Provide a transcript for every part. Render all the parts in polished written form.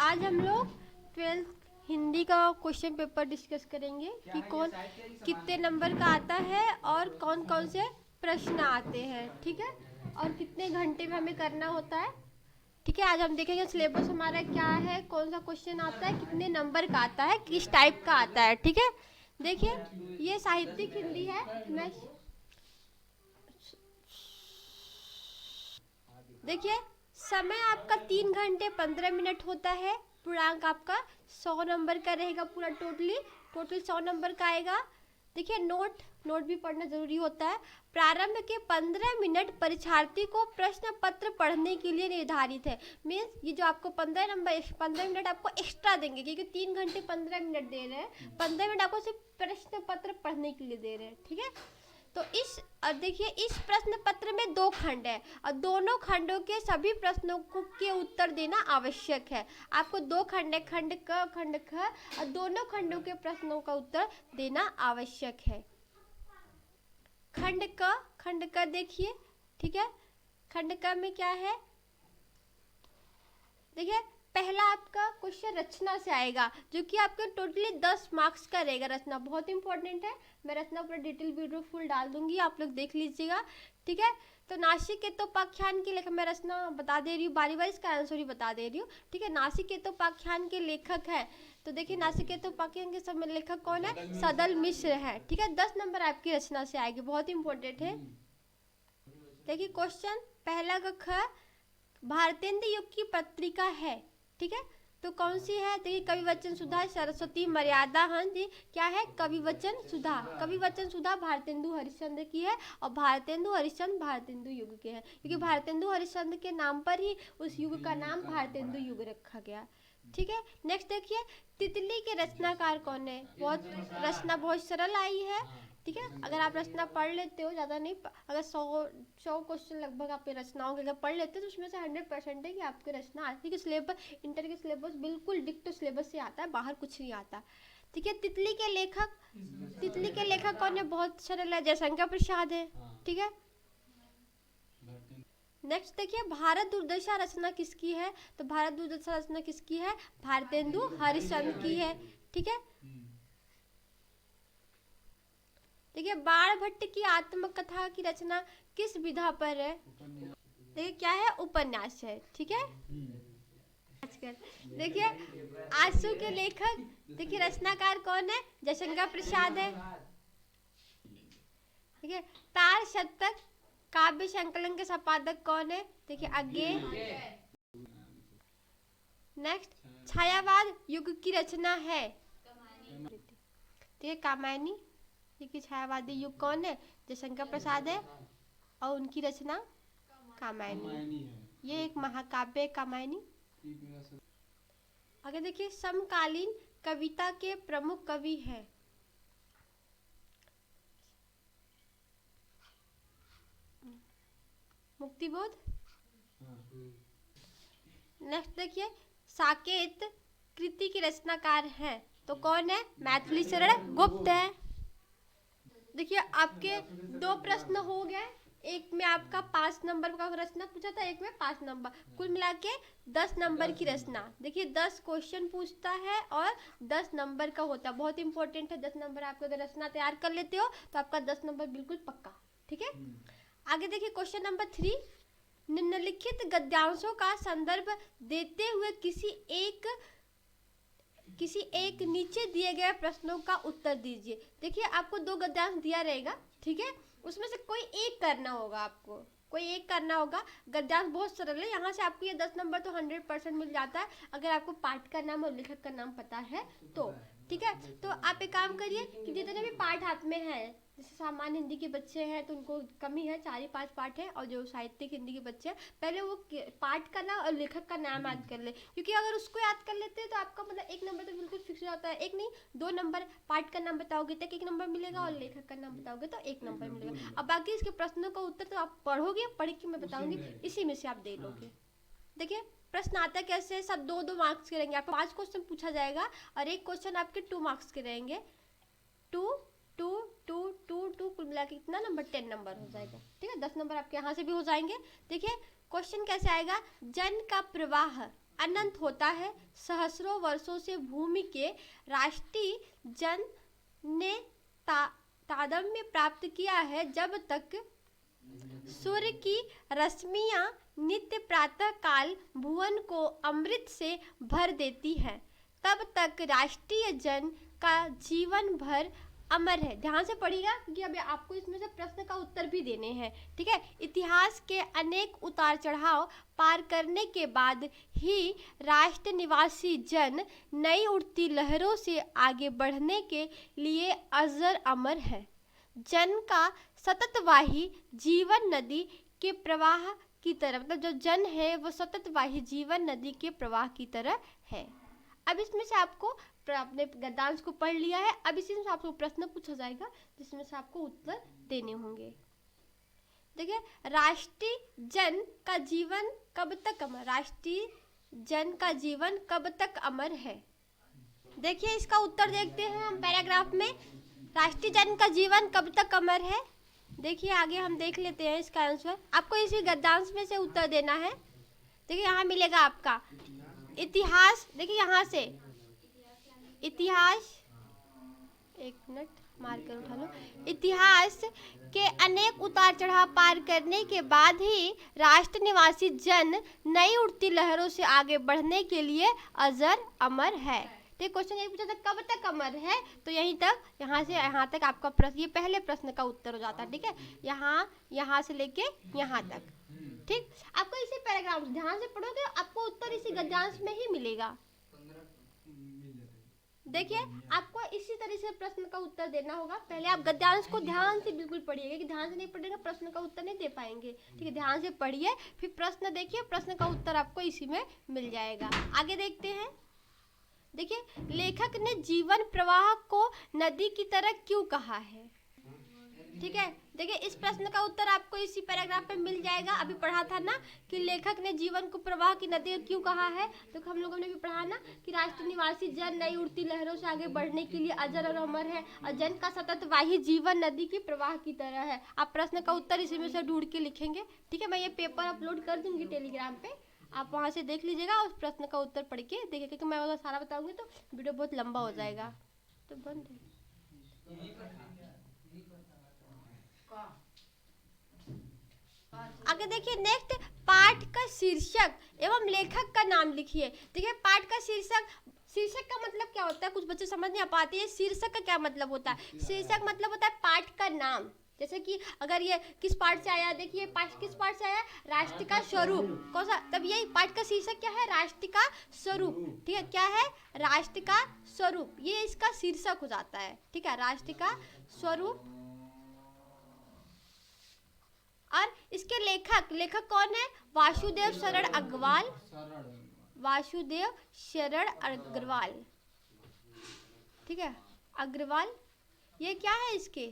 आज हम लोग 12th हिंदी का क्वेश्चन पेपर डिस्कस करेंगे कि कौन कितने नंबर का आता है और कौन कौन से प्रश्न आते हैं, ठीक है, और कितने घंटे में हमें करना होता है। ठीक है, आज हम देखेंगे सिलेबस हमारा क्या है, कौन सा क्वेश्चन आता है, कितने नंबर का आता है, किस टाइप का आता है। ठीक है, देखिए ये साहित्यिक हिंदी है। मैं देखिए समय आपका 3 घंटे 15 मिनट होता है। पूर्णांक आपका 100 नंबर का रहेगा, पूरा टोटल 100 नंबर का आएगा। देखिए नोट भी पढ़ना जरूरी होता है। प्रारंभ के 15 मिनट परीक्षार्थी को प्रश्न पत्र पढ़ने के लिए निर्धारित है। मीन्स ये जो आपको 15 मिनट आपको एक्स्ट्रा देंगे, क्योंकि 3 घंटे 15 मिनट दे रहे हैं, 15 मिनट आपको सिर्फ प्रश्न पत्र पढ़ने के लिए दे रहे हैं। ठीक है, तो देखिए इस प्रश्न पत्र में 2 खंड है और दोनों खंडों के सभी प्रश्नों के उत्तर देना आवश्यक है। आपको 2 खंड है, खंड क खंड ख, और दोनों खंडों के प्रश्नों का उत्तर देना आवश्यक है। खंड क देखिए, ठीक है, खंड क में क्या है, देखिए पहला आपका क्वेश्चन रचना से आएगा, जो कि आपके टोटली 10 मार्क्स का रहेगा। रचना बहुत इंपॉर्टेंट है, मैं रचना पूरा डिटेल वीडियो फुल डाल दूंगी, आप लोग देख लीजिएगा। ठीक है, तो नासिक केतोपाख्यान के लेखक, मैं रचना बता दे रही हूँ, बारी बारी इसका आंसर ही बता दे रही हूँ। ठीक है, नासिक केतोपाख्यान के लेखक है, तो देखिए नासिक केतोपाख्यान के सब लेखक कौन है, सदल मिश्र है। ठीक है, 10 नंबर आपकी रचना से आएगी, बहुत इंपॉर्टेंट है। देखिए क्वेश्चन पहला का ख, भारतेंदु युग की पत्रिका है। ठीक है, तो कौन सी है, देखिए कवि वचन सुधा, सरस्वती, मर्यादा हंस, क्या है, कवि वचन सुधा। कवि वचन सुधा भारतेंदु हरिश्चंद्र की है, और भारतेंदु हरिश्चंद्र भारतेंदु युग के हैं, क्योंकि भारतेंदु हरिश्चंद्र के नाम पर ही उस युग का नाम भारतेंदु युग रखा गया। ठीक है, नेक्स्ट देखिए तितली के रचनाकार कौन है। रचना बहुत सरल आई है। ठीक है, अगर आप रचना पढ़ लेते हो, ज़्यादा नहीं, अगर 100 क्वेश्चन लगभग आपके रचनाओं के अगर पढ़ लेते हो, तो उसमें से 100% है कि आपकी रचना आती है। सिलेबस इंटर के सिलेबस बिल्कुल डिक्टो सिलेबस से आता है, बाहर कुछ नहीं आता। ठीक है, तितली के लेखक कौन है, बहुत सरल है, जयशंकर प्रसाद है। ठीक है, नेक्स्ट देखिए भारत दुर्दशा रचना किसकी है, तो भारत दुर्दशा रचना किसकी है, भारतेंदु हरिश्चंद्र की है। ठीक है, देखिए बाणभट्ट की आत्मकथा की रचना किस विधा पर है, देखिए क्या है, उपन्यास है। ठीक है, देखिए आंसू के लेखक, देखिए रचनाकार कौन है, जयशंकर प्रसाद है। ठीक है, तार शतक काव्य संकलन के संपादक कौन है, देखिए आगे। नेक्स्ट छायावाद युग की रचना है, ठीक है, कामायनी। देखिए छायावादी युग कौन है, जयशंकर प्रसाद है, और उनकी रचना कामायनी। ये एक महाकाव्य है कामायनी। आगे देखिए समकालीन कविता के प्रमुख कवि हैं, मुक्तिबोध। नेक्स्ट देखिए साकेत कृति की रचनाकार हैं, तो कौन है, मैथिली शरण गुप्त है। देखिए आपके 2 प्रश्न हो गए, एक में आपका 5 नंबर का रचना पूछा था, एक में 5 नंबर, कुल मिला के 10 नंबर की रचना। देखिए 10 क्वेश्चन पूछता है और 10 नंबर का होता है, बहुत इंपॉर्टेंट है। 10 नंबर आपको अगर रचना तैयार कर लेते हो तो आपका 10 नंबर बिल्कुल पक्का। ठीक है, आगे देखिए क्वेश्चन नंबर 3, निम्नलिखित गद्यांशों का संदर्भ देते हुए किसी एक नीचे दिए गए प्रश्नों का उत्तर दीजिए। देखिए आपको 2 गद्यांश दिया रहेगा, ठीक है, उसमें से कोई एक करना होगा, आपको कोई एक करना होगा। गद्यांश बहुत सरल है, यहाँ से आपको ये 10 नंबर तो 100% मिल जाता है, अगर आपको पाठ का नाम और लेखक का नाम पता है तो। ठीक है, तो आप एक काम करिए कि जितने भी पाठ हाथ में है, जैसे सामान्य हिंदी के बच्चे हैं तो उनको कमी है, 4 ही 5 पाठ है, और जो साहित्यिक हिंदी के बच्चे हैं पहले वो पाठ का नाम और लेखक का नाम याद कर ले, क्योंकि अगर उसको याद कर लेते हैं तो आपका मतलब 1 नंबर तो बिल्कुल फिक्स हो जाता है। 1 नहीं 2 नंबर, पाठ का नाम बताओगे तो 1 नंबर मिलेगा, और लेखक का नाम बताओगे तो 1 नंबर मिलेगा। अब बाकी इसके प्रश्नों का उत्तर तो आप पढ़ोगे, पढ़ के मैं बताऊंगी, इसी में से आप दे लोगे। देखिए प्रश्न आता कैसे, सब 2-2 मार्क्स के रहेंगे, आपको 5 क्वेश्चन पूछा जाएगा और 1 क्वेश्चन आपके 2 मार्क्स के रहेंगे। 2 2 2 2 2 कुल मिला के कितना नंबर, 10 नंबर हो जाएगा। ठीक है, 10 नंबर आपके यहाँ से भी हो जाएंगे। देखिए क्वेश्चन कैसे आएगा, जन का प्रवाह, अनंत होता है। सहस्रों वर्षों से भूमि के राष्ट्रीय जन ने तारतम्य प्राप्त किया है। जब तक सूर्य की रश्मियां नित्य प्रातः काल भुवन को अमृत से भर देती हैं, तब तक राष्ट्रीय जन का जीवन भर अमर है। ध्यान से पढ़िएगा क्योंकि अभी आपको इसमें से प्रश्न का उत्तर भी देने हैं। ठीक है, इतिहास के अनेक उतार चढ़ाव पार करने के बाद ही राष्ट्र निवासी जन नई उठती लहरों से आगे बढ़ने के लिए अजर अमर है। जन का सततवाही जीवन नदी के प्रवाह की तरह, मतलब जो जन है वो सततवाही जीवन नदी के प्रवाह की तरह है। अब इसमें से आपको अपने गद्यांश को पढ़ लिया है, अब इसी में से आपको प्रश्न पूछा जाएगा जिसमें से आपको उत्तर देने होंगे। देखिए, राष्ट्रीय जन का जीवन कब तक अमर, राष्ट्रीय जन का जीवन कब तक अमर है। देखिए इसका उत्तर देखते हैं हम पैराग्राफ में। राष्ट्रीय जन का जीवन कब तक अमर है, देखिए आगे हम देख लेते हैं इसका आंसर। आपको इसी गद्यांश में से उत्तर देना है। देखिए यहाँ मिलेगा आपका इतिहास, देखिए यहाँ से इतिहास, एक मिनट मार्कर उठा लो। इतिहास के अनेक उतार चढ़ाव पार करने के बाद ही राष्ट्र निवासी जन नई उठती लहरों से आगे बढ़ने के लिए अजर अमर है। तो क्वेश्चन ये पूछा था कब तक अमर है, तो यहीं तक, यहाँ से यहाँ तक आपका प्रश्न, ये पहले प्रश्न का उत्तर हो जाता है। ठीक है, यहाँ से लेके यहाँ तक। ठीक, आपको इसी पैराग्राफ ध्यान से पढ़ोगे आपको उत्तर इसी गद्यांश में ही मिलेगा। देखिए आपको इसी तरह से प्रश्न का उत्तर देना होगा। पहले आप गद्यांश को ध्यान से बिल्कुल पढ़िएगा, कि ध्यान से नहीं पढ़ेगा प्रश्न का उत्तर नहीं दे पाएंगे। ठीक है, ध्यान से पढ़िए, फिर प्रश्न देखिए, प्रश्न का उत्तर आपको इसी में मिल जाएगा। आगे देखते हैं। देखिए, लेखक ने जीवन प्रवाह को नदी की तरह क्यों कहा है। ठीक है, देखिए इस प्रश्न का उत्तर आपको इसी पैराग्राफ में मिल जाएगा। अभी पढ़ा था ना कि लेखक ने जीवन को प्रवाह की नदी क्यों कहा है, तो हम लोगों ने भी पढ़ा ना कि राष्ट्र निवासी जन नई उठती लहरों से आगे बढ़ने के लिए अजर और अमर है, और जन का सतत वाही जीवन नदी के प्रवाह की तरह है। आप प्रश्न का उत्तर इसी में से ढूंढ के लिखेंगे। ठीक है, मैं ये पेपर अपलोड कर दूंगी टेलीग्राम पे, आप वहाँ से देख लीजिएगा, उस प्रश्न का उत्तर पढ़ के देखिए, क्योंकि मैं अगर सारा बताऊंगी तो वीडियो बहुत लंबा हो जाएगा। तो बंद है। आगे देखिए, नेक्स्ट पाठ का शीर्षक एवं लेखक का नाम लिखिए। देखिए पाठ का शीर्षक का मतलब क्या होता है, कुछ बच्चे समझ नहीं आ पाते हैं। शीर्षक का क्या मतलब होता है, शीर्षक मतलब होता है पाठ का नाम। जैसे कि अगर ये किस पाठ से आया, देखिए पाठ किस पाठ से आया, राष्ट्र का स्वरूप, कौन सा, तब यही पाठ का शीर्षक क्या है, राष्ट्र का स्वरूप। ठीक है, क्या है, राष्ट्र का स्वरूप, ये इसका शीर्षक हो जाता है। ठीक है, राष्ट्र का स्वरूप। और इसके लेखक कौन है, वासुदेव शरण अग्रवाल, वासुदेव शरण अग्रवाल। ठीक है, अग्रवाल, ये क्या है, इसके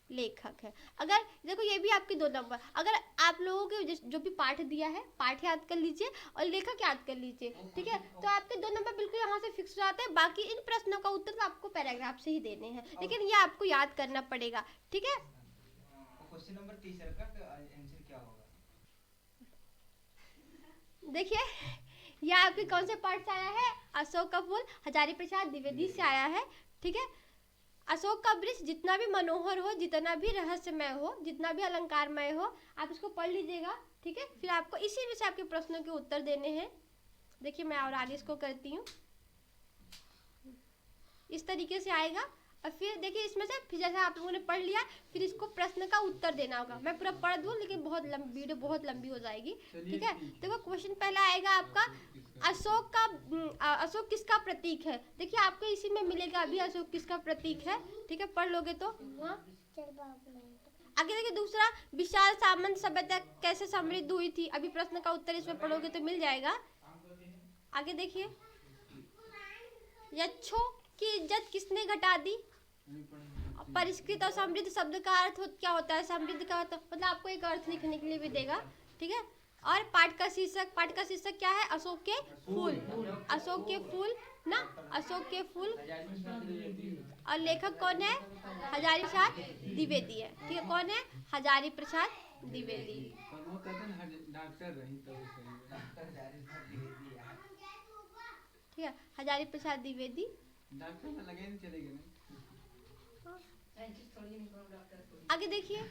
लेखक है। अगर देखो ये भी आपके 2 नंबर, अगर आप लोगों के जो भी पाठ दिया है, पाठ याद कर लीजिए और लेखक याद कर लीजिए। ठीक है, तो आपके 2 नंबर बिल्कुल यहाँ से फिक्स हो जाते हैं। बाकी इन प्रश्नों का उत्तर तो आपको पैराग्राफ से ही देने हैं, लेकिन ये आपको याद करना पड़ेगा। ठीक है, क्वेश्चन नंबर 30 का आंसर क्या होगा। देखिए यह आपके कौन से पाठ से आया है, अशोक का फूल हजारी प्रसाद द्विवेदी से आया है। ठीक है, अशोक का वृक्ष जितना भी मनोहर हो, जितना भी रहस्यमय हो, जितना भी अलंकारमय हो, आप इसको पढ़ लीजिएगा। ठीक है, फिर आपको इसी में से आपके प्रश्नों के उत्तर देने हैं। देखिए मैं और आगे इसको करती हूँ, इस तरीके से आएगा। और फिर देखिए इसमें से फिर जैसे आप लोगों ने पढ़ लिया, फिर इसको प्रश्न का उत्तर देना होगा। मैं पूरा पढ़ दूँ लेकिन वीडियो बहुत लंबी हो जाएगी। ठीक है, देखो क्वेश्चन पहला आएगा आपका, अशोक किसका प्रतीक है। देखिए आपको इसी में मिलेगा अभी अशोक किसका प्रतीक है। ठीक है, पढ़ लोगे तो। आगे देखिए दूसरा, विशाल सामंत सभ्यता कैसे समृद्ध हुई थी, अभी प्रश्न का उत्तर इसमें पढ़ोगे तो मिल जाएगा। आगे देखिए, यक्षों की इज्जत किसने घटा दी। परिष्कृत और समृद्ध शब्द का अर्थ क्या होता है, समृद्ध का अर्थ मतलब आपको एक अर्थ लिखने के लिए भी देगा। ठीक है, और पाठ का शीर्षक क्या है, अशोक के फूल, अशोक के फूल ना, अशोक के फूल। और लेखक कौन है, हजारी प्रसाद द्विवेदी है। ठीक है, कौन है, हजारी प्रसाद द्विवेदी। ठीक है, हजारी प्रसाद द्विवेदी। डॉक्टर में लगे नहीं चलेगा नहीं। आगे देखिए,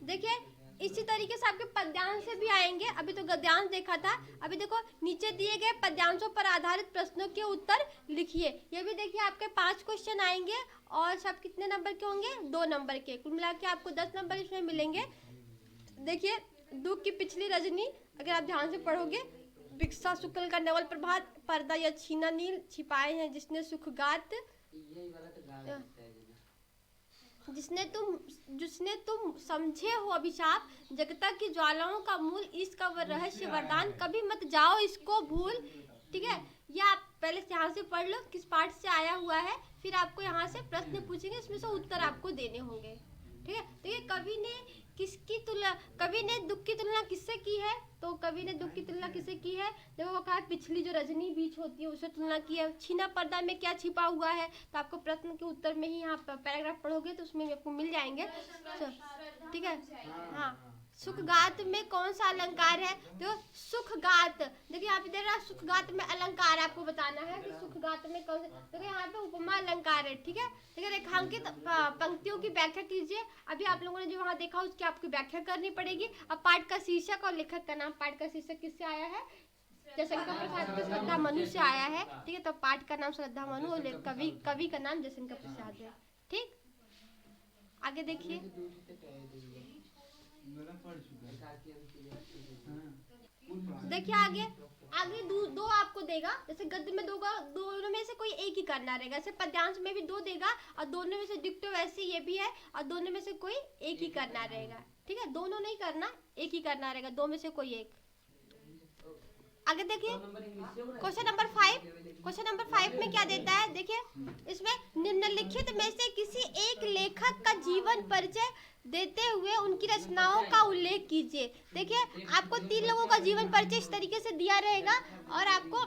देखिए इसी तरीके से आपके पद्यांश से भी आएंगे। अभी तो गद्यांश देखा था, अभी देखो नीचे दिए गए पद्यांशों पर आधारित प्रश्नों के उत्तर लिखिए। ये भी देखिए आपके 5 क्वेश्चन आएंगे और सब कितने नंबर के होंगे, 2 नंबर के। कुल मिला के आपको 10 नंबर इसमें मिलेंगे। देखिए, दुख की पिछली रजनी अगर आप ध्यान से पढ़ोगे, भिक्षा शुक्ल का नवल प्रभात, पर्दा या छीना नील छिपाए हैं जिसने सुखगात, जिसने तुम समझे हो अभिशाप, जगता की ज्वालाओं का मूल, इसका वह रहस्य वरदान, कभी मत जाओ इसको भूल। ठीक है, ये आप पहले से यहाँ से पढ़ लो किस पार्ट से आया हुआ है, फिर आपको यहाँ से प्रश्न पूछेंगे, इसमें से उत्तर आपको देने होंगे। ठीक है, तो ये कवि ने किसकी तुलना, कवि ने दुख की तुलना किससे की है, तो कवि ने दुख की तुलना किससे की है, देखो वो कहा पिछली जो रजनी बीच होती है उससे तुलना की है। छीना पर्दा में क्या छिपा हुआ है, तो आपको प्रश्न के उत्तर में ही यहाँ पैराग्राफ पढ़ोगे तो उसमें आपको मिल जाएंगे। ठीक है, हाँ, सुखगात में कौन सा अलंकार है, तो सुखगात, देखिए यहाँ पे दे रहा सुखगात में अलंकार आपको बताना है कि सुखगात में कौन सा, देखिए यहाँ पे उपमा अलंकार है। ठीक है, देखिए रेखांकित पंक्तियों की व्याख्या कीजिए। अभी आप लोगों ने जो वहाँ देखा उसकी आपकी व्याख्या करनी पड़ेगी। अब पाठ का शीर्षक और लेखक का नाम, पाठ का शीर्षक किससे आया है, जयशंकर प्रसाद के श्रद्धा मनु से आया है। ठीक है, तो पाठ का नाम श्रद्धा मनु और कवि का नाम जयशंकर प्रसाद है। ठीक, आगे देखिए, देखिए आगे दो आपको देगा, जैसे गद्य में दोनों में से कोई एक ही करना रहेगा, जैसे पद्यांश में भी 2 देगा और दोनों में से डिक्टो वैसे ये भी है और दोनों में से कोई एक ही करना रहेगा। ठीक है, दोनों नहीं करना, एक ही करना रहेगा, 2 में से कोई एक। आगे देखिए क्वेश्चन नंबर 5, क्वेश्चन नंबर 5 में क्या देता है, देखिए इसमें निम्नलिखित में से किसी एक लेखक का जीवन परिचय देते हुए उनकी रचनाओं का उल्लेख कीजिए। देखिए आपको 3 लोगों का जीवन परिचय इस तरीके से दिया रहेगा और आपको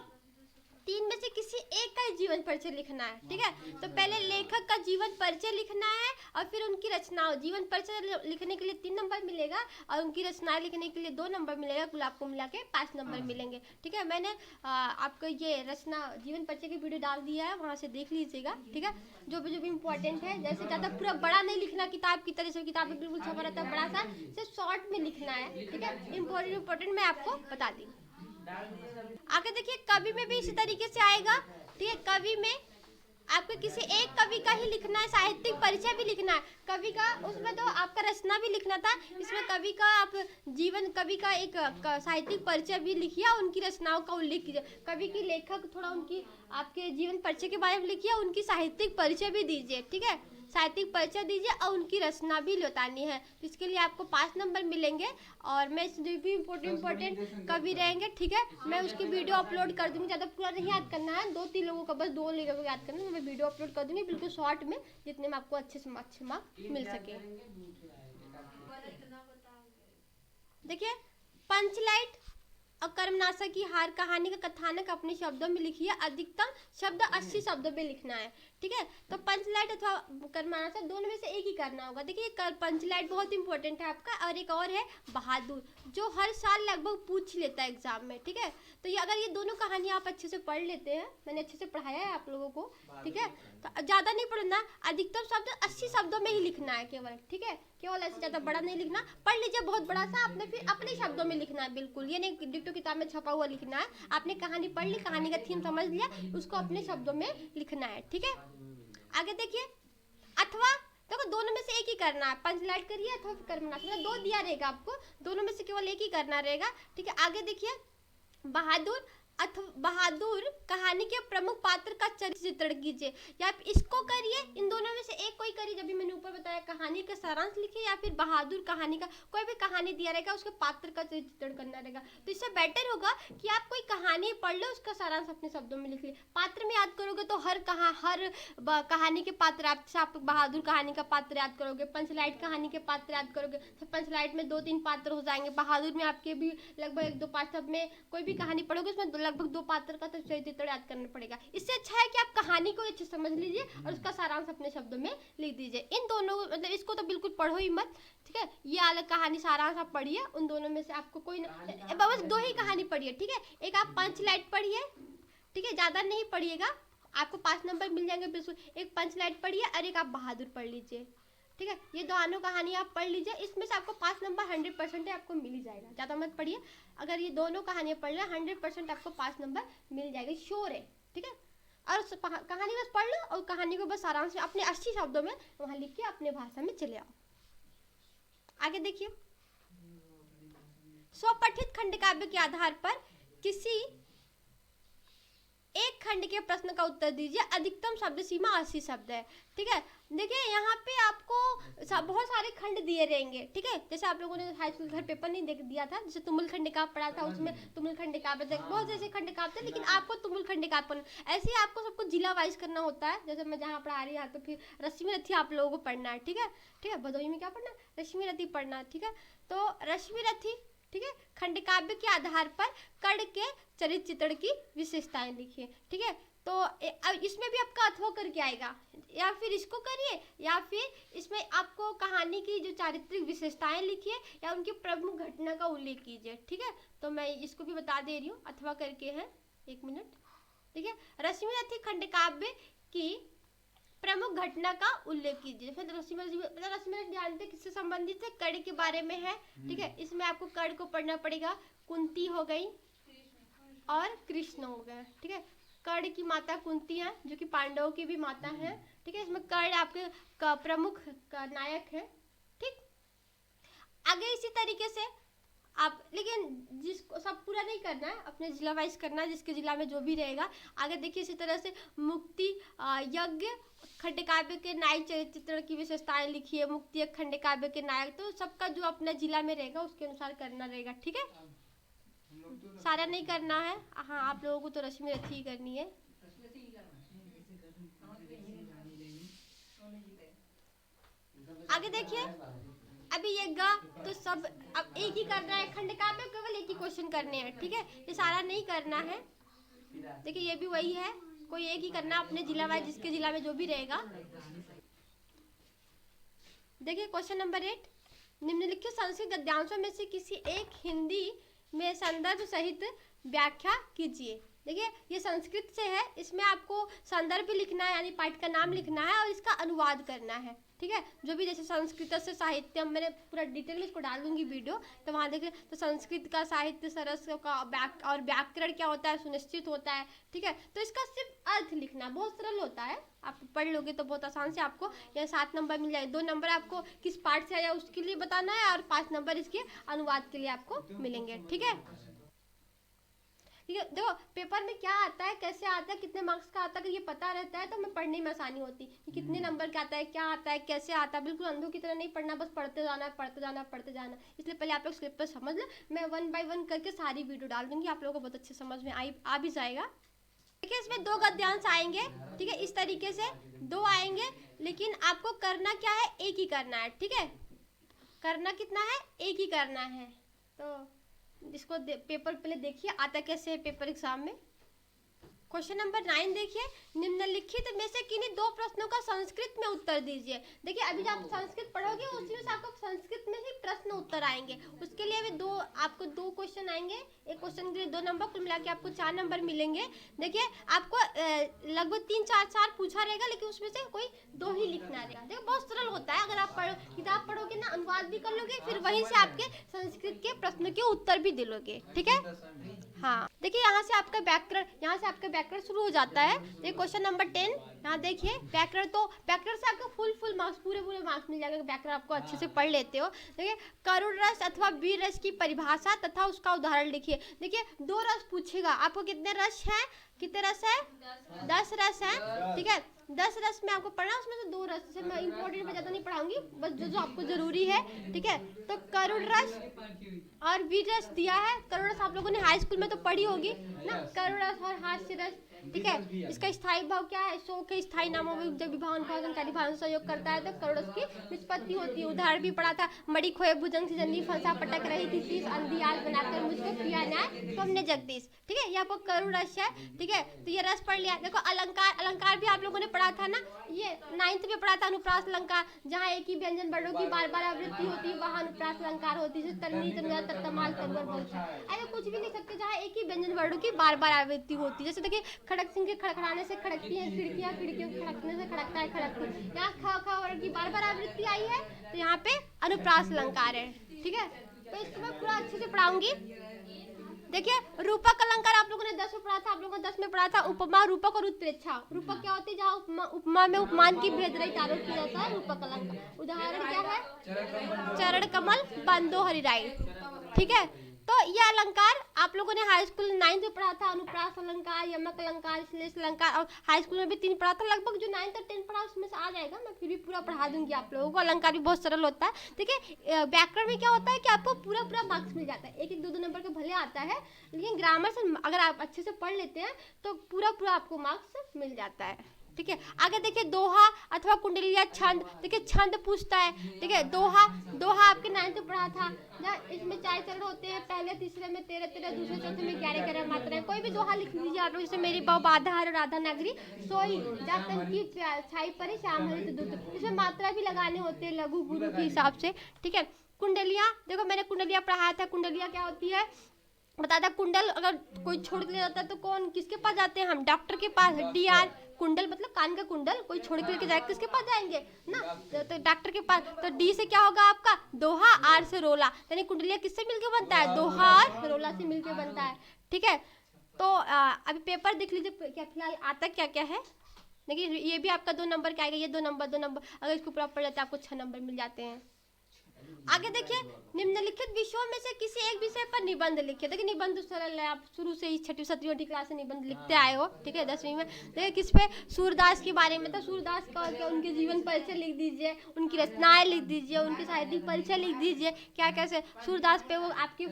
3 में से किसी एक का जीवन परिचय लिखना है। ठीक है, तो पहले लेखक का जीवन परिचय लिखना है और फिर उनकी रचनाओं, जीवन परिचय लिखने के लिए 3 नंबर मिलेगा और उनकी रचनाएं लिखने के लिए 2 नंबर मिलेगा, कुल आपको मिला के 5 नंबर मिलेंगे। ठीक है, मैंने आपको ये रचना जीवन परिचय की वीडियो डाल दिया है, वहाँ से देख लीजिएगा। ठीक है, जो भी इंपॉर्टेंट है, जैसे ज़्यादा पूरा बड़ा नहीं लिखना किताब की तरह से, किताब में बिल्कुल छपा रहता है बड़ा सा, सिर्फ शॉर्ट में लिखना है। ठीक है, इम्पोर्टेंट मैं आपको बता दी। आगे देखिए कवि में भी इसी तरीके से आएगा। ठीक है, कवि में आपको किसी एक कवि का ही लिखना है, साहित्यिक परिचय भी लिखना है कवि का, उसमें तो आपका रचना भी लिखना था, इसमें कवि का आप जीवन, कवि का एक साहित्यिक परिचय भी लिखिए, उनकी रचनाओं का उल्लेख कीजिए। कवि की लेखक थोड़ा उनकी आपके जीवन परिचय के बारे में लिखिए, उनकी साहित्यिक परिचय भी दीजिए। ठीक है, साहित्यिक परिचय दीजिए और उनकी रचना भी बतानी है, तो इसके लिए आपको 5 नंबर मिलेंगे। और मैं जो भी इम्पोर्टेंट कवि रहेंगे, ठीक है, मैं उसकी वीडियो अपलोड कर दूंगी, ज़्यादा पूरा नहीं याद करना है, 2-3 लोगों का, बस 2 लोगों को याद करना है, मैं वीडियो अपलोड कर दूंगी बिल्कुल शॉर्ट में, जितने में आपको अच्छे से अच्छे मार्क्स मिल सके। देखिए पंचलाइट और कर्मनाशक की हार कहानी का कथानक अपने शब्दों में लिखिए, अधिकतम शब्द 80 शब्दों में लिखना है। ठीक है, तो पंचलाइट अथवा कर्मनाशक दोनों में से एक ही करना होगा। देखिए पंचलाइट बहुत इंपॉर्टेंट है आपका, और एक और है बहादुर, जो हर साल लगभग पूछ लेता है एग्जाम में। ठीक है, तो ये अगर ये दोनों कहानी आप अच्छे से पढ़ लेते हैं, मैंने अच्छे से पढ़ाया है आप लोगों को। ठीक है, तो ज़्यादा नहीं पढ़ना, अधिकतम शब्द 80 शब्दों में ही लिखना है केवल। ठीक है, केवल ऐसे ज़्यादा बड़ा नहीं लिखना, पढ़ लीजिए बहुत बड़ा सा, आपने फिर अपने शब्दों में लिखना है, बिल्कुल ये नहीं डिक्टो किताब में छपा हुआ लिखना है। आपने कहानी पढ़ ली, कहानी का थीम समझ लिया, उसको अपने शब्दों में लिखना है। ठीक है, आगे देखिए, अथवा देखो दोनों में से एक ही करना है, पंचलाइट करिए अथवा कर्मनाशक, 2 दिया रहेगा आपको, दोनों में से केवल एक ही करना रहेगा। ठीक है, आगे देखिए, बहादुर बहादुर कहानी के प्रमुख पात्र का चरित्र चित्रण कीजिए, या आप इसको करिए, इन दोनों में से एक कोई करिए, जब भी मैंने ऊपर बताया कहानी का सारांश लिखिए, या फिर बहादुर कहानी का कोई भी कहानी दिया रहेगा उसके पात्र का चित्रण करना रहेगा। तो इससे बेटर होगा कि आप कोई कहानी पढ़ लो, उसका सारांश अपने शब्दों में लिख लीजिए। पात्र में याद करोगे तो हर कहानी के पात्र, आप बहादुर कहानी का पात्र याद करोगे, पंचलाइट कहानी के पात्र याद करोगे, तो पंचलाइट में 2-3 पात्र हो जाएंगे, बहादुर में आपके भी लगभग 1-2 पात्र, में कोई भी कहानी पढ़ोगे उसमें लगभग 2 पात्र का तो चरित्र याद करना पड़ेगा। इससे अच्छा है कि आप कहानी को अच्छे समझ लीजिए और उसका सारांश अपने शब्दों में लिख दीजिए। इन दोनों मतलब इसको तो बिल्कुल पढ़ो ही मत। ठीक है, ये अलग कहानी सारांश आप पढ़िए, उन दोनों में से आपको कोई बस 2 ही कहानी पढ़िए। ठीक है, एक आप पंचलाइट पढ़िए, ठीक है, ज़्यादा नहीं पढ़िएगा, आपको 5 नंबर मिल जाएंगे बिल्कुल। एक पंचलाइट पढ़िए और एक आप बहादुर पढ़ लीजिए, ठीक है। ये दोनों कहानी आप पढ़ लीजिए, इसमें से आपको 5 नंबर 100% आपको मिल ही जाएगा, ज़्यादा मत पढ़िए। अगर ये दोनों कहानियाँ पढ़ लें 100% आपको 5 नंबर मिल जाएगा, श्योर है, ठीक है। और कहानी बस पढ़ लो और कहानी को बस आराम से अपने 80 शब्दों में वहाँ लिख के अपने भाषा में चले आओ। आगे देखिए, स्वपठित खंड काव्य के आधार पर किसी एक खंड के प्रश्न का उत्तर दीजिए। अधिकतम शब्द सीमा 80 शब्द है, ठीक है। देखिए यहाँ पे आपको बहुत सारे खंड दिए रहेंगे, ठीक है। जैसे आप लोगों ने हाई स्कूल घर पेपर नहीं दिया था, जैसे तुमुल खंडिका पढ़ा था, उसमें तुमुल खंडिका बहुत ऐसे खंडिका थे, लेकिन आपको तुमुल खंडिका पढ़ना। ऐसे ही आपको सबको जिला वाइज करना होता है। जैसे मैं जहाँ पढ़ा रही हूँ तो फिर रश्मि रथी आप लोगों को पढ़ना है, ठीक है, ठीक है। भदोही में क्या पढ़ना है, रश्मि रथी पढ़ना है, ठीक है। तो रश्मि रथी, ठीक है, खंड काव्य के आधार पर कर्ण के चरित्र चित्रण की विशेषताएं लिखिए, ठीक है। तो इसमें भी आपका अथवा करके आएगा, या फिर इसको करिए, या फिर इसमें आपको कहानी की जो चारित्रिक विशेषताएं लिखिए या उनकी प्रमुख घटना का उल्लेख कीजिए, ठीक है। तो मैं इसको भी बता दे रही हूँ, अथवा करके है, 1 मिनट, ठीक है। रश्मि रथी खंड काव्य की प्रमुख घटना का उल्लेख कीजिए। फिर रश्मि जानते किससे संबंधित है, कर्ण के बारे में है, ठीक है। इसमें आपको कर्ण को पढ़ना पड़ेगा, कुंती हो गई और कृष्ण हो गए, ठीक है। कर्ण की माता कुंती है, जो कि पांडवों की भी माता है, ठीक है। इसमें कर्ण आपके प्रमुख नायक है, ठीक। आगे इसी तरीके से आप, लेकिन जिसको सब पूरा नहीं करना है, अपने जिला वाइज करना है, जिसके जिला में जो भी रहेगा। आगे देखिए इसी तरह से मुक्ति यज्ञ खंड काव्य के नायक चरित्र चित्रण की विशेषताएं लिखिए, मुक्ति यज्ञ खंड काव्य के नायक। तो सबका जो अपने जिला में रहेगा उसके अनुसार करना रहेगा, ठीक है। सारा नहीं करना है, हाँ, आप लोगों को तो रश्मि रथी ही करनी है। आगे देखिए, अभी ये गा तो सब अब एक ही करना है, खंड काव्य केवल एक ही क्वेश्चन करने हैं, ठीक है। ये सारा नहीं करना है। देखिए ये भी वही है, कोई एक ही करना अपने जिला वाइज, जिसके जिला में जो भी रहेगा। देखिए क्वेश्चन नंबर 8, निम्नलिखित संस्कृत गद्यांशों में से किसी एक हिंदी में संदर्भ सहित व्याख्या कीजिए। देखिए ये संस्कृत से है, इसमें आपको संदर्भ लिखना है, यानी पाठ का नाम लिखना है और इसका अनुवाद करना है, ठीक है। जो भी जैसे संस्कृत से साहित्य, मैंने पूरा डिटेल में इसको डाल दूंगी वीडियो, तो वहाँ देखिए। तो संस्कृत का साहित्य सरस का और व्याकरण क्या होता है, सुनिश्चित होता है, ठीक है। तो इसका सिर्फ अर्थ लिखना बहुत सरल होता है, आप पढ़ लोगे तो बहुत आसान से आपको यह 7 नंबर मिल जाएगा। 2 नंबर आपको किस पार्ट से आया उसके लिए बताना है, और 5 नंबर इसके अनुवाद के लिए आपको मिलेंगे, ठीक है। देखो पेपर में क्या आता है, कैसे आता है, कितने मार्क्स का आता है, अगर ये पता रहता है तो हमें पढ़ने में आसानी होती कि कितने नंबर का आता है, क्या आता है, कैसे आता है। बिल्कुल अंधों की तरह नहीं पढ़ना, बस पढ़ते जाना, पढ़ते जाना, पढ़ते जाना। इसलिए पहले आप लोग स्क्रिप्ट पर समझ लो, मैं 1 बाय 1 करके सारी वीडियो डाल दूंगी, आप लोगों को बहुत अच्छे समझ में आ भी जाएगा। देखिए इसमें 2 गद्यांश आएंगे, ठीक है, इस तरीके से 2 आएंगे, लेकिन आपको करना क्या है, एक ही करना है, ठीक है। करना कितना है, एक ही करना है। तो इसको पेपर पहले देखिए आता कैसे है पेपर एग्जाम में। क्वेश्चन नंबर 9 देखिए, निम्नलिखित में से किन्हीं 2 प्रश्नों का संस्कृत में उत्तर दीजिए। देखिए अभी जब आप संस्कृत पढ़ोगे उसी में से आपको संस्कृत में ही प्रश्न उत्तर आएंगे। उसके लिए अभी आपको 2 क्वेश्चन आएंगे, एक क्वेश्चन के लिए 2 नंबर, कुल मिला के आपको 4 नंबर मिलेंगे। देखिए आपको लगभग 3-4 पूछा रहेगा, लेकिन उसमें से कोई 2 ही लिखना रहेगा। देखो बहुत सरल होता है, अगर आप किताब पढ़ोगे ना, अनुवाद भी कर लोगे, फिर वहीं से आपके संस्कृत के प्रश्नों के उत्तर भी दे लोगे, ठीक है। हाँ देखिए यहाँ से आपका व्याकरण शुरू हो जाता है। देखिए क्वेश्चन नंबर 10, यहाँ देखिए व्याकरण, तो व्याकरण से आपको फुल मार्क्स, पूरे मार्क्स मिल जाएगा, व्याकरण आपको अच्छे से पढ़ लेते हो। देखिए करुण रस अथवा वीर रस की परिभाषा तथा उसका उदाहरण लिखिए। देखिए 2 रस पूछेगा, आपको कितने रस है, कितने रस है, 10 रस है, ठीक है। 10 रस में आपको पढ़ना, उसमें से 2 रस से मैं इंपॉर्टेंट में ज़्यादा नहीं पढ़ाऊंगी, बस जो आपको जरूरी है, ठीक है। तो करुण रस और वीर रस दिया है। करुण रस आप लोगों ने हाई स्कूल में तो पढ़ी होगी ना, करुण रस और हास्य रस, ठीक है। इसका स्थायी भाव क्या है, शोक है, स्थायी नामों में जब विभावन भाव सहयोग करता है तो करुण रस की निष्पत्ति होती है। उदाहरण भी पढ़ा था, मड़ी खोए भुजंग से जंदी फंसा पटक रही थी शीश, अंधियाल बनाकर मुझको किया न्याय तुमने जगदीश, ठीक है। यहाँ पर करुण रस है, ठीक है। तो ये रस पढ़ लिया। देखो अलंकार भी आप लोगों ने पढ़ा था ना, ये 9th में पढ़ा था, अनुप्रास अलंकार, जहाँ एक ही व्यंजन वर्णों की बार आवृत्ति होती है वहाँ अनुप्रास अलंकार होती है। तन्नी तनुजा तत्तमाल तनवर बहुत, ऐसे कुछ भी लिख सकते, जहाँ एक ही व्यंजन वर्णों की बार आवृत्ति होती है। जैसे देखिए खड़क सिंह के खड़खड़ाने से खड़कती हैं खिड़कियाँ, खिड़कियों के खड़कने से खड़कता है खड़कती। यहाँ ख ख वर्ग की बार बार आवृत्ति आई है, तो यहाँ पे अनुप्रास अलंकार है। ठीक है, तो इसको मैं पूरा अच्छे से पढ़ाऊंगी। देखिए, रूपक अलंकार आप लोगों ने 10 में पढ़ा था, आप लोगों ने 10 में पढ़ा था। उपमा, रूपक और उत्प्रेक्षा। रूपक क्या होती है? जहाँ उपमा में उपमान की भेद रहित आरोप किया जाता है, रूपक अलंकार। उदाहरण क्या है? चरण कमल बंदो हरिराई। ठीक है, तो यह अलंकार आप लोगों ने हाई स्कूल 9th में पढ़ा था। अनुप्रास अलंकार, यमक अलंकार, श्लेष अलंकार, और हाई स्कूल में भी 3 पढ़ा था। लगभग जो 9th और 10th पढ़ा उसमें से आ जाएगा, मैं फिर भी पूरा पढ़ा दूंगी आप लोगों को। अलंकार भी बहुत सरल होता है। ठीक है, व्याकरण में क्या होता है कि आपको पूरा पूरा मार्क्स मिल जाता है। 1-1, 2-2 नंबर के भले आता है, लेकिन ग्रामर से अगर आप अच्छे से पढ़ लेते हैं तो पूरा पूरा आपको मार्क्स मिल जाता है। ठीक है, आगे देखिए, दोहा अथवा कुंडलिया छंद। देखिए, छंद पूछता है। ठीक है, दोहा आपके 9th में पढ़ा था। इसमें 4 चरण होते हैं, पहले तीसरे में 13-13, दूसरे चौथे में 11-11 मात्राएं। कोई भी दोहा लिख लीजिए आप लोग, जैसे मेरी बहु बाधा हर राधा नगरी सोई जातन की छाई परे श्याम हरित दूत। इसमें मात्रा भी लगाने होते हैं लघु गुरु के हिसाब से। ठीक है, कुंडलिया, देखो मैंने कुंडलिया पढ़ाया था। कुंडलिया क्या होती है बता था। कुंडल अगर कोई छोड़ के ले जाता है तो कौन किसके पास जाते हैं? हम डॉक्टर के पास। DR कुंडल मतलब कान का कुंडल, कोई छोड़ के लेके जाए किसके पास जाएंगे ना, तो डॉक्टर के पास। तो D से क्या होगा आपका? दोहा, R से रोला। यानी कुंडलिया किससे मिलके बनता है? दोहा और रोला से मिलके बनता है। ठीक है, तो अभी पेपर देख लीजिए क्या फिलहाल आता क्या क्या है। देखिए, ये भी आपका 2 नंबर का आएगा। ये 2 नंबर अगर इसको पूरा पढ़ लेते हैं आपको 6 नंबर मिल जाते हैं। आगे देखिए, निम्नलिखित विषयों में से किसी एक विषय पर निबंध लिखिए। देखिए, निबंध तो सरल है, आप शुरू से ही 6वीं 7वीं क्लास से निबंध लिखते आए हो। ठीक है, 10वीं में देखिए किस पे? सूरदास के बारे में। तो सूरदास का उनके जीवन परिचय लिख दीजिए, उनकी रचनाएं लिख दीजिए, उनके साहित्यिक परिचय लिख दीजिए। क्या कैसे सूरदास पे वो आपके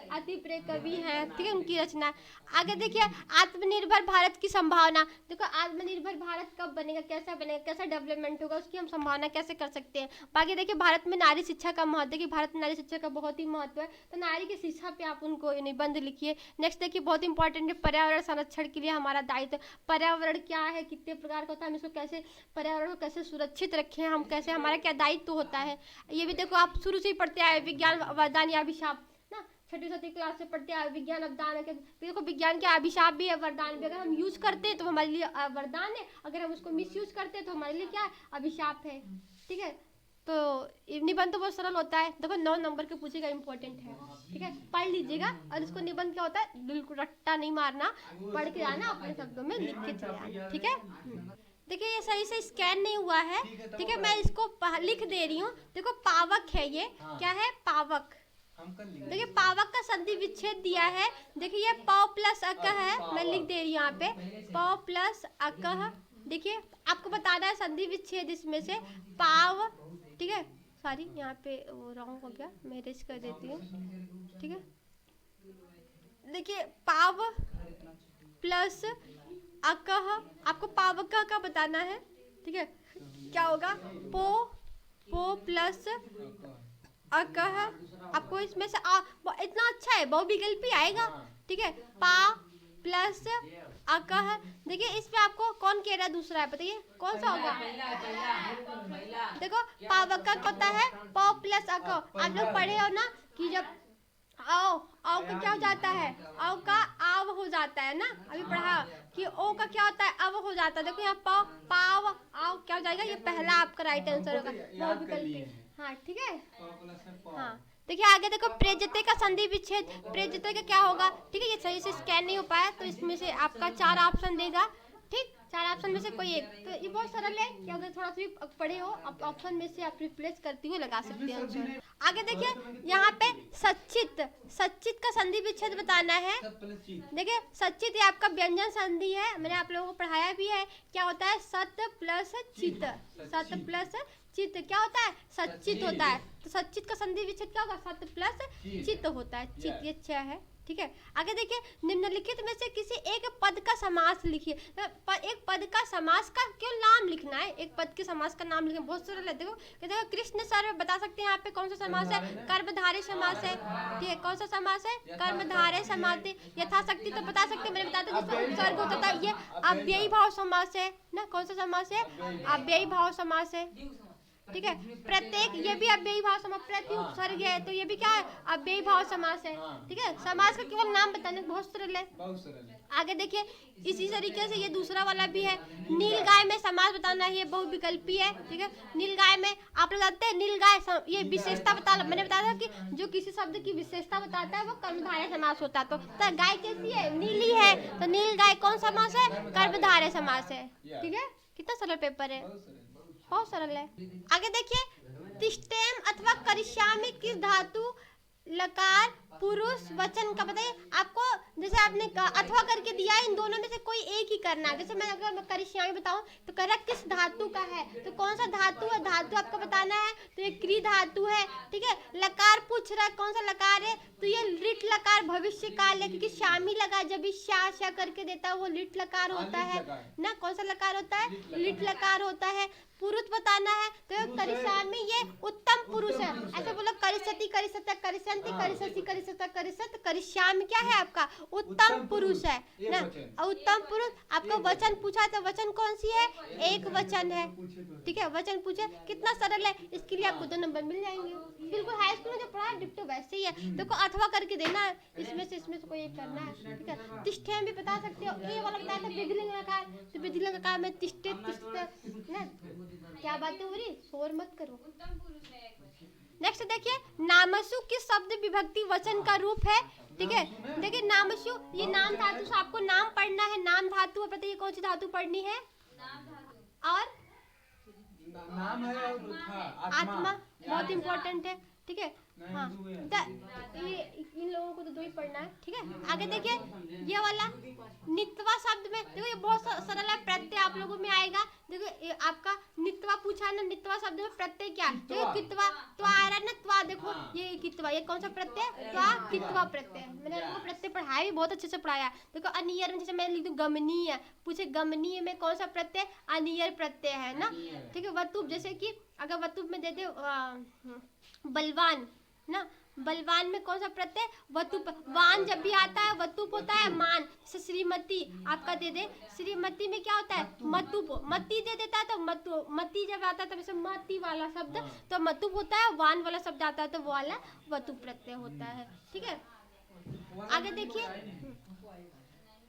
अति प्रिय कवि हैं। ठीक है, उनकी रचना। आगे देखिए, आत्मनिर्भर भारत की संभावना। देखो, आत्मनिर्भर भारत कब बनेगा, कैसा बनेगा, कैसा डेवलपमेंट होगा, उसकी हम संभावना कैसे कर सकते हैं। बाकी देखिए, भारत में नारी शिक्षा का महत्व। देखिए, भारत में नारी शिक्षा का बहुत ही महत्व है, तो नारी की शिक्षा पे आप उनको निबंध लिखिए। नेक्स्ट देखिए, बहुत इंपॉर्टेंट है, पर्यावरण संरक्षण के लिए हमारा दायित्व। पर्यावरण क्या है, कितने प्रकार का होता है, हम इसको कैसे पर्यावरण को कैसे सुरक्षित रखें, हम कैसे, हमारा क्या दायित्व होता है, ये भी देखो आप शुरू से ही पढ़ते आए। विज्ञान वरदान या अभिशाप ना, 6वीं 7वीं क्लास से पढ़ते आए। विज्ञान वरदान के देखो, विज्ञान के अभिशाप भी है, वरदान भी। अगर हम यूज करते हैं तो हमारे लिए वरदान है, अगर हम उसको मिस यूज करते हैं तो हमारे लिए क्या है? अभिशाप है। ठीक है, तो निबंध तो बहुत सरल होता है। देखो, 9 नंबर के पूछेगा, इंपॉर्टेंट है। ठीक है, पढ़ लीजिएगा। और इसको निबंध क्या होता है, बिल्कुल रट्टा नहीं मारना, पढ़ के आना, अपने शब्दों में लिख के चले आना। ठीक है, देखिए ये सही से स्कैन नहीं हुआ है। ठीक है, मैं इसको लिख दे रही हूँ। देखो, पावक है ये। क्या है? पावक। देखिए, पावक का संधि विच्छेद दिया है। देखिए, ये प प्लस अक है, मैं लिख दे रही हूँ यहाँ पे प प्लस अक। देखिए, आपको बताना है संधि विच्छेद इसमें से पाव। ठीक है, सॉरी यहाँ पे वो रॉन्ग हो गया, मैं इरेज कर देती हूँ। ठीक है, देखिए, पाव प्लस अकह, आपको पावक का बताना है। ठीक है, क्या होगा? पो प्लस अकह। आपको इसमें से इतना अच्छा है, बहुविकल्प ही आएगा। ठीक है, पा प्लस अकह। देखिए, इस पे आपको कौन कह रहा है? दूसरा है, बताइए कौन सा होगा? देखो, पावक का होता है प प्लस अक। आप लोग पढ़े हो ना कि जब आओ का क्या हो जाता है? औ का आव हो जाता है ना, अभी पढ़ा कि ओ का क्या होता है? अव हो जाता है। देखो, यहाँ पाव आव क्या हो जाएगा? ये पहला आपका राइट आंसर होगा, बहुविकल्पी। हाँ, ठीक है। हाँ, देखिए आगे देखो, प्रजते का संधि विच्छेद। प्रजते का क्या होगा? ठीक है, ये सही से स्कैन नहीं हो पाया, तो इसमें से आपका 4 ऑप्शन देगा। ठीक, 4 ऑप्शन में से कोई एक। तो ये बहुत सरल है कि अगर थोड़ा सा भी पढ़े हो, आप ऑप्शन में से आप रिप्लेस करती हुए लगा सकते हैं आंसर। आगे देखिए, यहाँ पे सच्चित का संधि विच्छेद बताना है। देखिए, सच्चित ये आपका व्यंजन संधि है, मैंने आप लोगों को पढ़ाया भी है। क्या होता है? सत प्लस चित। सत प्लस चित क्या होता है? सच्चित होता है। तो सच्चित का संधि विच्छेद क्या होगा? सत प्लस चित होता है। चित ये 6 है। ठीक है, आगे देखिए, निम्नलिखित में से किसी एक पद का समास लिखिए। एक पद का समास का क्यों नाम लिखना है? एक पद के समास का नाम लिखना बहुत सरल है। देखो, कृष्ण सर बता सकते हैं यहाँ पे कौन सा समास है? कर्मधारय समास है। ठीक है, कौन सा समास है? कर्मधारय समास है। यथाशक्ति तो बता सकते हैं, मैंने बताया था जिसमें उपसर्ग होता था, ये अव्ययी भाव समास है ना। कौन सा समास है? अव्ययी भाव समास है। ठीक है। प्रत्येक, ये भी अव्ययी भाव समास, प्रति उपसर्ग है तो ये भी क्या है, अव्ययी भाव समास है, ठीक है। समास का केवल नाम बताने बहुत सरल है। बहुत सरल है। आगे देखिए इसी तरीके से ये दूसरा वाला भी है, नीलगाय में समास बताना है, ये बहुविकल्पी है, ठीक है। नीलगाय में आप लोग जानते हैं नीलगाय ये विशेषता बता, मैंने बताया था कि जो किसी शब्द की विशेषता बताता है वो कर्मधारय समास होता है। तो गाय कैसी है, नीली है, तो नीलगाय कौन समास है, कर्मधारय समास है, ठीक है। कितना सरल पेपर है, बहुत सरल। बहुत सरल है। आगे देखिए तिष्ठेम अथवा करिष्यामि किस धातु लकार पुरुष वचन का बताइए आपको। जैसे आपने अथवा करके दिया है, इन दोनों में से कोई एक ही करना है। जैसे मैं अगर मैं करिष्यामि बताऊं तो कह रहा किस धातु का है, तो कौन सा धातु है, धातु आपको बताना है, तो ये क्री धातु है, ठीक है। लकार पूछ रहा है कौन सा लकार है, तो ये लिट लकार भविष्य काल है, क्योंकि शामी लगा जब भी शा करके देता है वो लिट लकार होता है ना। कौन सा लकार होता है, लिट लकार होता है। पुरुष बताना है तो करिष्यामि ये उत्तम पुरुष है, ऐसे बोलो करिष्यति करिष्यत करिष्यन्ति करिष्यसि करिष्यत करिष्यत, करिष्यामि क्या है आपका, उत्तम पुरुष है ना। और उत्तम पुरुष आपका वचन पूछा तो वचन कौन सी है, एक वचन है, ठीक है। वचन पूछे कितना सरल है, इसके लिए आपको 2 नंबर मिल जाएंगे। बिल्कुल हाई स्कूल में जो पढ़ा डिप्टो वैसे ही है। देखो अथवा करके देना है, इसमें से कोई एक करना है, ठीक है। तिष्ठे भी बता सकते हो, ये वाला बताया था विधिलिंग लकार, तो विधिलिंग लकार में तिष्ठे तिष्ठे ना। क्या बातें हो रही, शोर मत करो। नेक्स्ट देखिए नामसु किस शब्द विभक्ति वचन का रूप है, ठीक है। देखिए नामसु ये नाम धातु से आपको नाम पढ़ना है, नाम धातु है, पता है कौन सी धातु पढ़नी है, और नाम है और आत्मा बहुत इंपॉर्टेंट है, ठीक है। हाँ ये इन लोगों को तो 2 ही पढ़ना है, ठीक है। आगे देखिए ये वाला नित्वा शब्द में देखो ये बहुत सरल है, प्रत्यय आप लोगों में आएगा। देखो आपका नित्वा पूछा है ना, नित्वा शब्द में प्रत्यय क्या, देखो कित्वा तो आ रहा है ना, त्वा देखो ये कित्वा, ये कौन सा प्रत्यय, त्वा कित्वा प्रत्यय। मैंने आपको प्रत्यय पढ़ाया भी बहुत अच्छे से पढ़ाया। देखो अनियर में जैसे मैं लिख दूं गमनीय, पूछे गमनीय में कौन सा प्रत्यय, अनियर प्रत्यय है ना, ठीक है। वतुप जैसे कि अगर वतुप में दे दे बलवान ना, बलवान में कौन सा प्रत्यय, वतुप। वान जब भी आता है वतुप होता है, मान से श्रीमती आपका दे दे, श्रीमती में क्या होता है, मतुप, मती दे देता है तो मतु, मती जब आता है तब जैसे मती वाला शब्द तो मतुप होता है, वान वाला शब्द आता है तो वो वाला वतुप प्रत्यय होता है, ठीक है। आगे देखिए,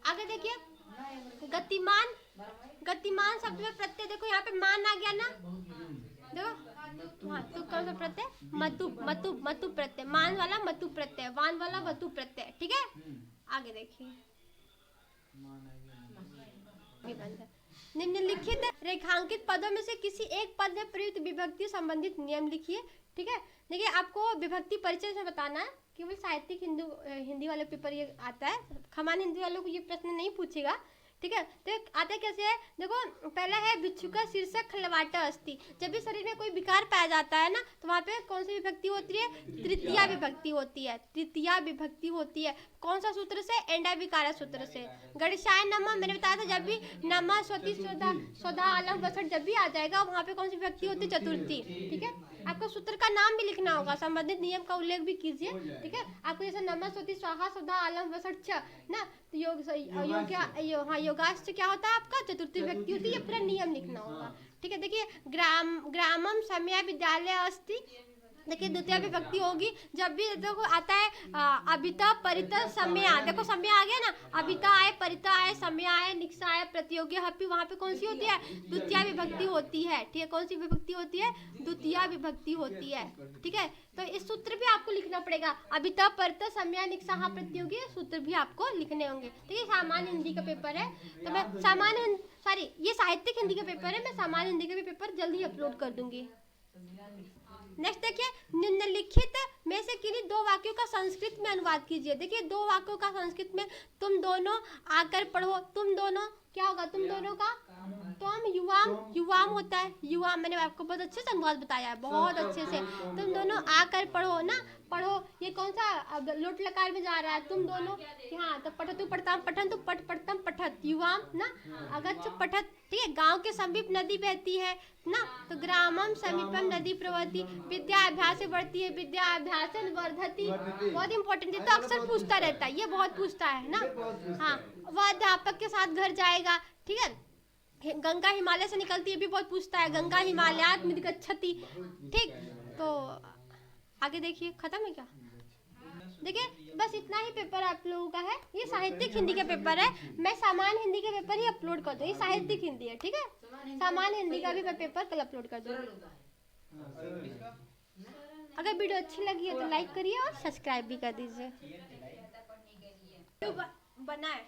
आगे देखिए गतिमान, गतिमान शब्द में प्रत्यय देखो यहाँ पे मान आ गया ना, देखो हाँ तो कौन सा प्रत्यय, मतुप, मतुप, मतुप प्रत्यय, मान वाला मतुप प्रत्यय, वान वाला वतुप प्रत्यय, ठीक है। आगे देखिए निम्नलिखित रेखांकित पदों में से किसी एक पद में प्रयुक्त विभक्ति संबंधित नियम लिखिए, ठीक है। देखिए आपको विभक्ति परिचय से बताना है, केवल साहित्यिक हिंदी वाले पेपर ये आता है, खमान हिंदी वालों को ये प्रश्न नहीं पूछेगा, ठीक है। तो आते कैसे है, देखो पहला है बिच्छू का शीर्षक खलवाटा अस्थि। जब भी शरीर में कोई विकार पाया जाता है ना तो वहाँ पे कौन सी विभक्ति होती है, तृतीया विभक्ति होती है, तृतीया विभक्ति होती है। कौन सा सूत्र से, एंडा विकार सूत्र से। गणेशाय नमः मैंने बताया था, जब भी नमः स्वती स्वधा स्वधा अलम वसठ जब भी आ जाएगा वहाँ पे कौन सी विभक्ति होती है, चतुर्थी, ठीक है। आपको सूत्र का नाम भी लिखना होगा, संबंधित नियम का उल्लेख भी कीजिए, ठीक है। आपको जैसे नमः स्वती स्वाहा स्वधा अलम वसठ छ ना, तो योगाश्च क्या होता है आपका, चतुर्थी विभक्ति होती है, ये पूरा नियम लिखना होगा, ठीक है। देखिए ग्रामम समय विद्यालय अस्ति, देखिए द्वितीय विभक्ति होगी जब भी देखो आता है अभिता परिता समय, देखो समय आ गया ना, अभिता आए परिता आए समय आए निक्षा आए प्रतियोगी हपी, वहाँ पे कौन सी होती है, द्वितीय विभक्ति होती है, ठीक है। कौन सी विभक्ति होती है, द्वितीय विभक्ति होती है, ठीक है। तो इस सूत्र भी आपको लिखना पड़ेगा, अभिता परिता समय निक्षा प्रतियोगी सूत्र भी आपको लिखने होंगे, ठीक है। सामान्य हिंदी का पेपर है तो मैं सामान्य सॉरी ये साहित्यिक हिंदी का पेपर है, मैं सामान्य हिंदी का भी पेपर जल्दी अपलोड कर दूंगी। नेक्स्ट देखिए निम्नलिखित में से किन्हीं 2 वाक्यों का संस्कृत में अनुवाद कीजिए। देखिए 2 वाक्यों का संस्कृत में, तुम दोनों आकर पढ़ो, तुम दोनों क्या होगा, तुम दोनों का तुम युवाम, युवाम होता है, युवा मैंने आपको बहुत अच्छे से अनुवाद बताया है, बहुत अच्छे से। तुम दोनों आकर पढ़ो ना, पढ़ो ये कौन सा लोट लकार में जा रहा है, तुम दोनों हाँ तो पठतु पढ़ताम पठन तो पठ पढ़तम पठत, युवाम ना अगच्छ पठत, ठीक है। गांव के समीप नदी बहती है ना, तो ग्रामम समीपम नदी प्रवहति, विद्या अभ्यास से बढ़ती है, विद्या अभ्यासन वर्धति, बहुत इंपॉर्टेंट है, तो अक्सर पूछता रहता है, ये बहुत पूछता है ना। हाँ वह अध्यापक के साथ घर जाएगा, ठीक है। गंगा हिमालय से निकलती है भी बहुत पूछता है, गंगा हिमालयात में गच्छति। ठीक, तो आगे देखिए, खत्म है क्या? देखिए बस इतना ही पेपर आप लोगों का है। ये साहित्यिक हिंदी का पेपर है, मैं सामान्य हिंदी का पेपर ही अपलोड कर दूँ। ये साहित्यिक हिंदी है, ठीक है। सामान्य हिंदी का भी मैं पेपर कल अपलोड कर दूँगी। और इंग्लिश का अगर वीडियो अच्छी लगी है तो लाइक करिए और सब्सक्राइब भी कर दीजिए। बनाए